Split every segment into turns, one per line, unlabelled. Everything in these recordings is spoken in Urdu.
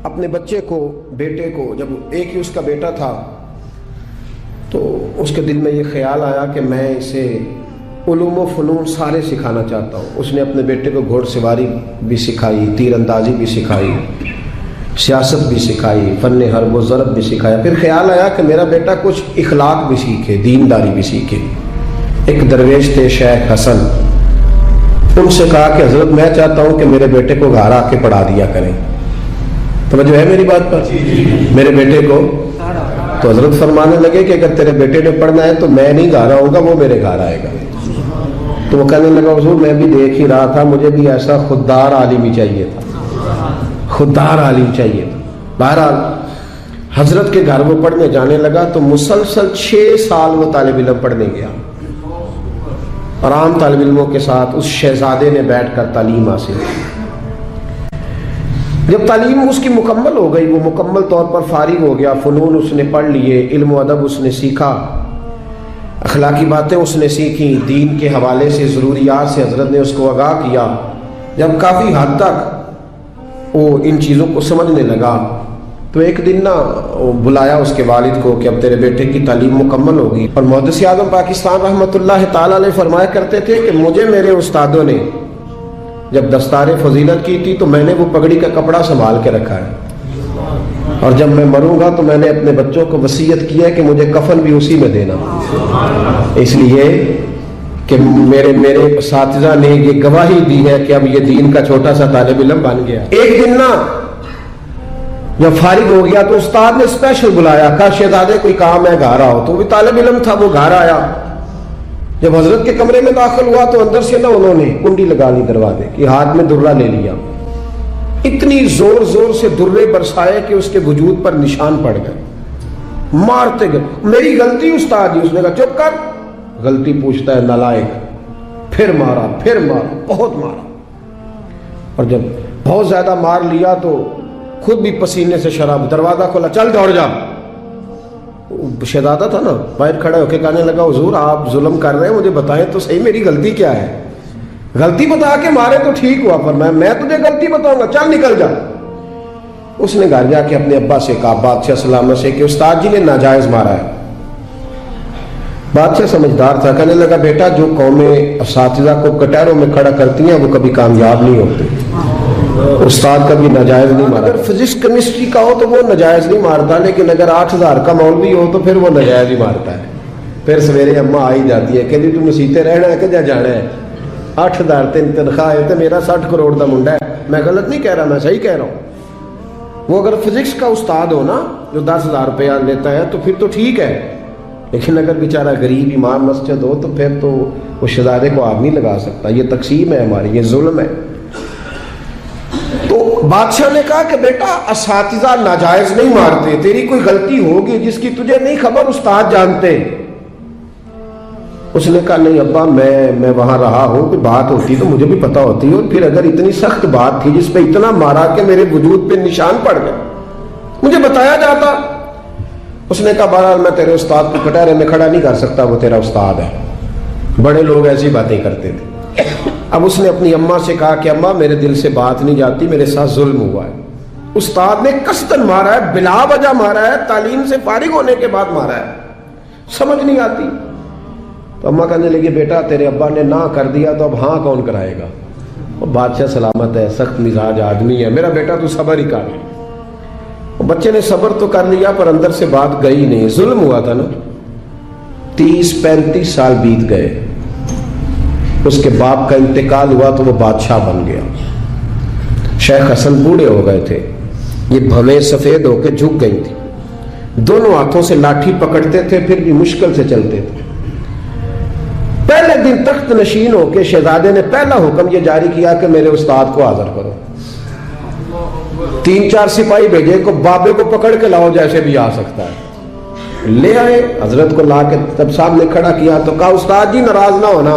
اپنے بچے کو، بیٹے کو، جب ایک ہی اس کا بیٹا تھا تو اس کے دل میں یہ خیال آیا کہ میں اسے علوم و فنون سارے سکھانا چاہتا ہوں۔ اس نے اپنے بیٹے کو گھوڑ سواری بھی سکھائی، تیر اندازی بھی سکھائی، سیاست بھی سکھائی، فن حرب و ضرب بھی سکھایا۔ پھر خیال آیا کہ میرا بیٹا کچھ اخلاق بھی سیکھے، دینداری بھی سیکھے۔ ایک درویش تھے شیخ حسن، ان سے کہا کہ حضرت میں چاہتا ہوں کہ میرے بیٹے کو گھر آ کے پڑھا دیا کریں۔ توجہ ہے میری بات پر؟ میرے بیٹے کو تو حضرت فرمانے لگے کہ اگر تیرے بیٹے نے پڑھنا ہے تو میں نہیں گھر آؤں گا، وہ میرے گھر آئے گا۔ تو وہ کہنے لگا حضور میں بھی دیکھ ہی رہا تھا، مجھے بھی ایسا خوددار عالم ہی چاہیے تھا، خوددار عالم چاہیے تھا۔ بہرحال حضرت کے گھر وہ پڑھنے جانے لگا تو مسلسل 6 سال وہ طالب علم پڑھنے گیا، اور عام طالب علموں کے ساتھ اس شہزادے نے بیٹھ کر تعلیم حاصل کی۔ جب تعلیم اس کی مکمل ہو گئی، وہ مکمل طور پر فارغ ہو گیا، فنون اس نے پڑھ لیے، علم و ادب اس نے سیکھا، اخلاقی باتیں اس نے سیکھی، دین کے حوالے سے ضروریات سے حضرت نے اس کو آگاہ کیا۔ جب کافی حد تک وہ ان چیزوں کو سمجھنے لگا تو ایک دن وہ بلایا اس کے والد کو کہ اب تیرے بیٹے کی تعلیم مکمل ہوگی۔ اور محدث اعظم پاکستان رحمۃ اللہ تعالی علیہ فرمایا کرتے تھے کہ مجھے میرے استادوں نے جب دستار فضیلت کی تھی تو میں نے وہ پگڑی کا کپڑا سنبھال کے رکھا ہے، اور جب میں مروں گا تو میں نے اپنے بچوں کو وصیت کی ہے کہ مجھے کفن بھی اسی میں دینا، اس لیے کہ میرے اساتذہ نے یہ گواہی دی ہے کہ اب یہ دین کا چھوٹا سا طالب علم بن گیا۔ ایک دن جب فارغ ہو گیا تو استاد نے اسپیشل بلایا، کہا شہزادے کوئی کام ہے گھر آؤ۔ تو وہ طالب علم تھا، وہ گھر آیا۔ جب حضرت کے کمرے میں داخل ہوا تو اندر سے انہوں نے کنڈی لگا لی دروازے کی، ہاتھ میں درہ لے لیا، اتنی زور زور سے درے برسائے کہ اس کے وجود پر نشان پڑ گئے، مارتے گئے۔ میری غلطی استاد جی، اس نے کہا چپ کر، غلطی پوچھتا ہے نالائق۔ پھر مارا، پھر مارا، بہت مارا، اور جب بہت زیادہ مار لیا تو خود بھی پسینے سے شراب، دروازہ کھولا، چل دوڑ جا۔ شہزادہ تھا نا، باہر کھڑا ہو کے کہنے لگا حضور آپ ظلم کر رہے ہیں، مجھے بتائیں تو صحیح میری غلطی کیا ہے؟ غلطی بتا کے مارے تو ٹھیک ہوا، پر میں تجھے غلطی بتاؤں گا، چل نکل جا۔ اس نے گھر جا کے اپنے ابا سے کہا، بادشاہ سلامت سے، کہ استاد جی نے ناجائز مارا ہے۔ بادشاہ سمجھدار تھا، کہنے لگا بیٹا جو قومیں اساتذہ کو کٹہروں میں کھڑا کرتی ہیں وہ کبھی کامیاب نہیں ہوتی، استاد کبھی ناجائز نہیں مارا۔ اگر فزکس کیمسٹری کا ہو تو وہ ناجائز نہیں مارتا، لیکن اگر 8000 کا مولوی ہو تو پھر وہ ناجائز ہی مارتا ہے۔ پھر سویرے اماں آئی جاتی ہے، کہتی تم مسیتے رہنا ہے کہ جا جانا ہے؟ 8000 تنخواہ ہے تو میرا 60 کروڑ کا منڈا ہے، میں غلط نہیں کہہ رہا، میں صحیح کہہ رہا ہوں۔ وہ اگر فزکس کا استاد ہو نا جو 10,000 روپیہ لیتا ہے تو پھر تو ٹھیک ہے، لیکن اگر بیچارہ غریب امام مسجد ہو تو پھر تو وہ شہزادے کو آگ نہیں لگا سکتا۔ یہ تقسیم ہے ہماری، یہ ظلم ہے۔ تو بادشاہ نے کہا کہ بیٹا اساتذہ ناجائز نہیں مارتے، تیری کوئی غلطی ہوگی جس کی تجھے نہیں خبر، استاد جانتے۔ اس نے کہا نہیں ابا، میں وہاں رہا ہوں، کوئی بات ہوتی تو مجھے بھی پتا ہوتی، اور پھر اگر اتنی سخت بات تھی جس پہ اتنا مارا کہ میرے وجود پہ نشان پڑ گئے، مجھے بتایا جاتا۔ اس نے کہا بہرحال میں تیرے استاد کو کٹہرے میں کھڑا نہیں کر سکتا، وہ تیرا استاد ہے، بڑے لوگ ایسی باتیں کرتے تھے۔ اب اس نے اپنی اماں سے کہا کہ اماں میرے دل سے بات نہیں جاتی، میرے ساتھ ظلم ہوا ہے، استاد نے قصدن مارا ہے، بلا وجہ مارا ہے، تعلیم سے فارغ ہونے کے بعد مارا ہے، سمجھ نہیں آتی۔ تو اماں کہنے لگی بیٹا تیرے ابا نے نہ کر دیا تو اب ہاں کون کرائے گا؟ وہ بادشاہ سلامت ہے، سخت مزاج آدمی ہے، میرا بیٹا تو صبر ہی کر۔ بچے نے صبر تو کر لیا پر اندر سے بات گئی نہیں، ظلم ہوا تھا نا۔ 30-35 سال بیت گئے، اس کے باپ کا انتقال ہوا تو وہ بادشاہ بن گیا۔ شیخ حسن بوڑھے ہو گئے تھے، یہ بھویں سفید ہو کے جھک گئی تھی، دونوں ہاتھوں سے لاٹھی پکڑتے تھے پھر بھی مشکل سے چلتے تھے۔ پہلے دن تخت نشین ہو کے شہزادے نے پہلا حکم یہ جاری کیا کہ میرے استاد کو حاضر کرو۔ 3-4 سپاہی بھیجے کو بابے کو پکڑ کے لاؤ جیسے بھی آ سکتا ہے، لے آئے۔ حضرت کو لا کے تب صاحب نے کھڑا کیا تو کہا استاد جی ناراض نہ ہونا،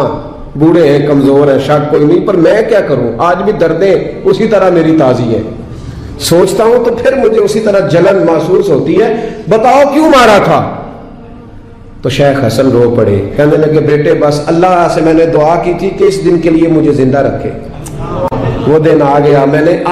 بوڑھے ہیں کمزور ہیں، شک کوئی نہیں، پر میں کیا کروں، آج بھی دردیں اسی طرح میری تازی ہیں، سوچتا ہوں تو پھر مجھے اسی طرح جلن محسوس ہوتی ہے، بتاؤ کیوں مارا تھا؟ تو شیخ حسن رو پڑے، کہنے لگے بیٹے بس اللہ سے میں نے دعا کی تھی کہ اس دن کے لیے مجھے زندہ رکھے، وہ دن آ گیا، میں نے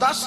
10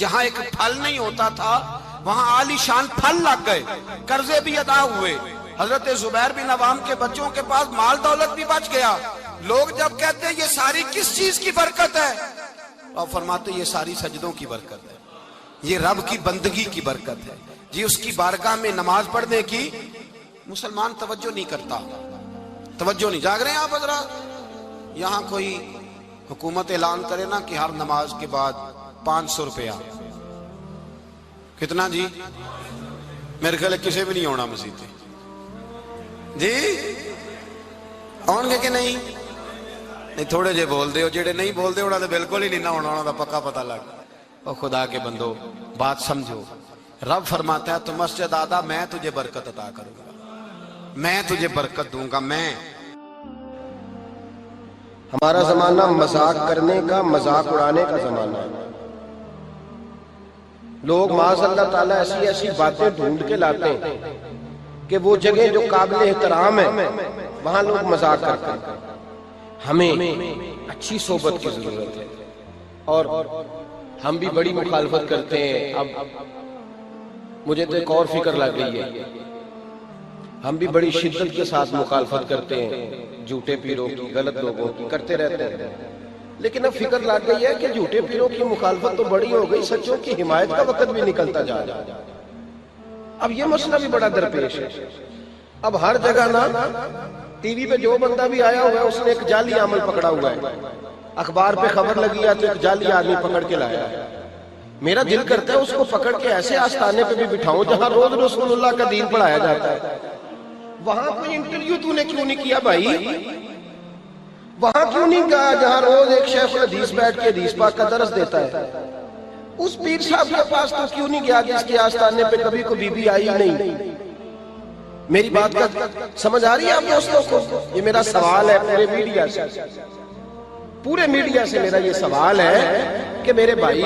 جہاں ایک پھل نہیں ہوتا تھا وہاں عالی شان پھل لگ گئے، قرضے بھی ادا ہوئے، حضرت زبیر بن عوام کے بچوں کے پاس مال دولت بھی بچ گیا۔ لوگ جب کہتے ہیں یہ ساری کس چیز کی برکت ہے، اور فرماتے یہ ساری سجدوں کی برکت ہے، یہ رب کی بندگی کی برکت ہے جی، اس کی بارگاہ میں نماز پڑھنے کی مسلمان توجہ نہیں کرتا، توجہ نہیں۔ جاگ رہے ہیں آپ حضرات؟ یہاں کوئی حکومت اعلان کرے نا کہ ہر نماز کے بعد 500 روپیہ، کتنا جی؟ میرے خیال ہے کسی بھی نہیں ہونا مسیح جی، آن گے کہ نہیں؟ نہیں تھوڑے جے بول دے ہو، جڑے نہیں بول دے انہوں نے بالکل ہی نہیں نہ ہونا، انہوں نے پکا پتہ لگ۔ اور خدا کے بندو بات سمجھو، رب فرماتا ہے تو مسجد آدھا میں تجھے برکت عطا کروں گا، میں تجھے برکت دوں گا میں۔
ہمارا زمانہ مذاق کرنے کا، مذاق اڑانے کا زمانہ ہے۔ لوگ معاذ اللہ تعالیٰ ایسی ایسی باتیں ڈھونڈ کے لاتے ہیں کہ وہ جگہ جو قابل احترام ہے وہاں لوگ مذاق کرتے ہیں۔ ہمیں اچھی صحبت کی ضرورت ہے، اور ہم بھی بڑی مخالفت کرتے ہیں۔ اب مجھے تو ایک اور فکر لگ گئی ہے، ہم بھی بڑی شدت کے ساتھ مخالفت کرتے ہیں جھوٹے پیروں کی، غلط لوگوں کی، کرتے رہتے ہیں۔ لیکن اب فکر لگ گئی ہے کہ جھوٹے پیروں کی مخالفت تو بڑی ہو گئی، سچوں کی حمایت کا وقت بھی نکلتا جا رہا ہے۔ اب یہ مسئلہ بھی بڑا درپیش ہے۔ اب ہر جگہ نا ٹی وی پہ جو بندہ بھی آیا ہوا ہے اس نے ایک جعلی عمل پکڑا ہوا ہے، اخبار پہ خبر لگی ہے تو ایک جعلی آدمی پکڑ کے لایا ہے۔ میرا دل کرتا ہے اس کو پکڑ کے ایسے آستانے پہ بھی بٹھاؤں جہاں روز رسول اللہ کا دین پڑھایا جاتا ہے۔ وہاں کوئی انٹرویو تو نے کیوں نہیں کیا بھائی؟ وہاں کیوں نہیں گیا جہاں روز ایک شیخ الحدیث بیٹھ کے حدیث پاک کا درس دیتا ہے؟ اس پیر صاحب کے پاس تو کیوں نہیں گیا جس کے آستانے پہ کبھی کوئی بی بی آئی نہیں؟ میری بات کا سمجھ آ رہی ہے آپ دوستوں کو؟ یہ میرا سوال ہے پورے میڈیا سے، پورے میڈیا سے میرا یہ سوال ہے کہ میرے بھائی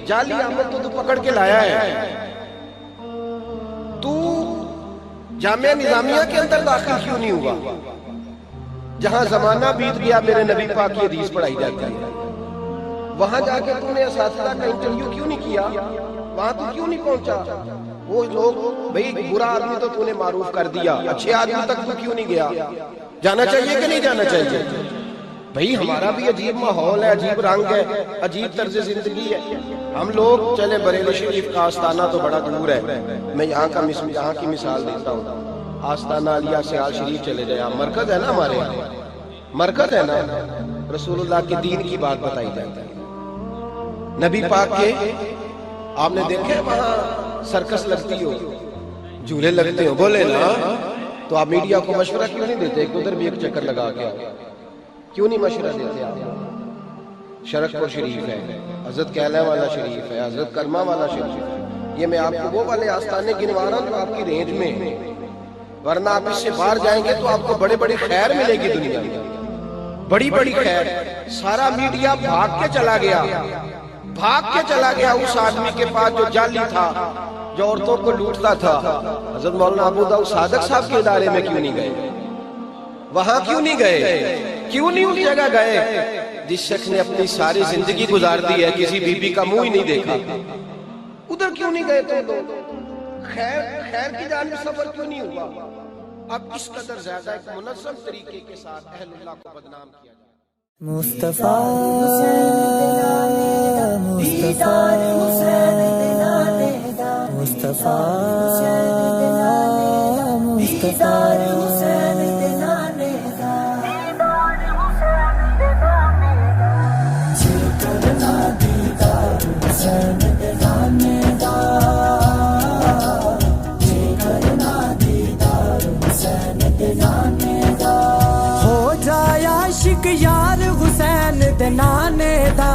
جعلی عمل تو پکڑ کے لایا ہے، تو جامعہ نظامیہ کے اندر داخل کیوں نہیں ہوا جہاں زمانہ بیت گیا میرے نبی پاک کی حدیث پڑھائی جاتی ہے؟ وہاں جا کے تم نے اساتذہ کا انٹرویو کیوں نہیں کیا؟ وہاں تو کیوں نہیں پہنچا؟ وہ لوگ بھئی برا آدمی تو تو نے معروف کر دیا، اچھے آدمی تک تو کیوں نہیں گیا؟ جانا چاہیے کہ نہیں جانا چاہیے؟ بھئی ہمارا بھی عجیب ماحول ہے، عجیب رنگ ہے، عجیب طرز زندگی ہے۔ ہم لوگ چلے بریلی شریف کا آستانہ تو بڑا دور ہے، میں یہاں کی مثال دیتا ہوں۔ آستانہ علیہ سیال شریف چلے جائے، مرکز ہے نا ہمارے یہاں، مرکز ہے نا، رسول اللہ کے دین کی بات بتائی جاتی ہے، نبی پاک کے۔ آپ نے دیکھے وہاں سرکس لگتی ہو، جھولے لگتے ہو، بولے نا، تو آپ میڈیا کو مشورہ کیوں نہیں دیتے کہ ادھر بھی ایک چکر لگا کے آؤ؟ کیوں نہیں مشورہ دیتے آپ؟ شرک پور شریف ہے، حضرت کیلہ والا شریف ہے، حضرت کرما والا شریف ہے، یہ میں آپ کو وہ والے آستانے گنوا رہا ہوں جو آپ کی رینج میں، ورنہ آپ اس سے باہر جائیں گے تو آپ کو بڑے بڑی خیر ملے گی دنیا میں، بڑی بڑی خیر۔ سارا میڈیا بھاگ کے چلا گیا اس آدمی کے پاس جو جعلی تھا، جو عورتوں کو لوٹتا تھا۔ حضرت مولانا ابو داؤد صادق صاحب کے ادارے میں کیوں نہیں گئے؟ وہاں کیوں نہیں گئے؟ کیوں نہیں اس جگہ گئے جس شخص نے اپنی ساری زندگی گزار دی ہے، کسی بی بی کا منہ ہی نہیں دیکھا؟ ادھر کیوں نہیں گئے تم لوگ؟ خیر کی جانب سفر کیوں نہیں ہوا؟ اب اس قدر زیادہ ایک منظم طریقے کے ساتھ اہل اللہ کو بدنام کیا جائے۔
مصطفیٰ مصطفیٰ مصطفیٰ ہو جائے عاشق یار حسین دے نانے دا،